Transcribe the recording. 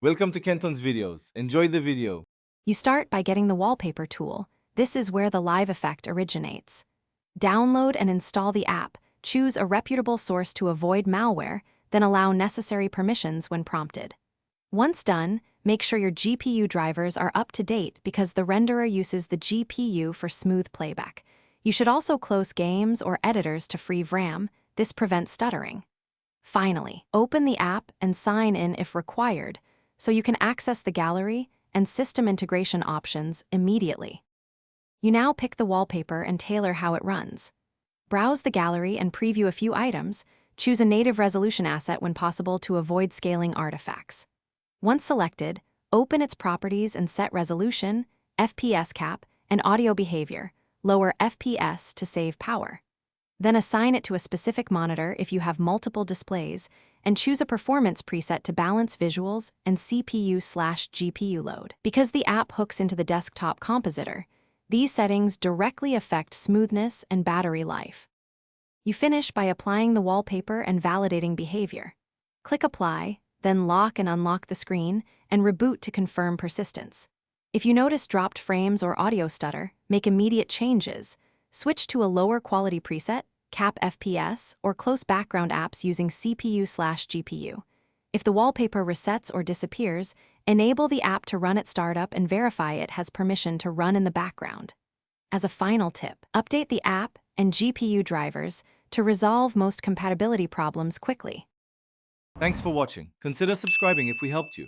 Welcome to Kenton's videos. Enjoy the video. You start by getting the Wallpaper tool. This is where the live effect originates. Download and install the app, choose a reputable source to avoid malware, then allow necessary permissions when prompted. Once done, make sure your GPU drivers are up to date because the renderer uses the GPU for smooth playback. You should also close games or editors to free RAM. This prevents stuttering. Finally, open the app and sign in if required, so you can access the gallery and system integration options immediately. You now pick the wallpaper and tailor how it runs. Browse the gallery and preview a few items. Choose a native resolution asset when possible to avoid scaling artifacts. Once selected, open its properties and set resolution, FPS cap, and audio behavior. Lower FPS to save power. Then assign it to a specific monitor if you have multiple displays, and choose a performance preset to balance visuals and CPU/GPU load. Because the app hooks into the desktop compositor, these settings directly affect smoothness and battery life. You finish by applying the wallpaper and validating behavior. Click Apply, then lock and unlock the screen, and reboot to confirm persistence. If you notice dropped frames or audio stutter, make immediate changes. Switch to a lower quality preset, cap FPS, or close background apps using CPU/GPU. If the wallpaper resets or disappears, enable the app to run at startup and verify it has permission to run in the background. As a final tip, update the app and GPU drivers to resolve most compatibility problems quickly. Thanks for watching. Consider subscribing if we helped you.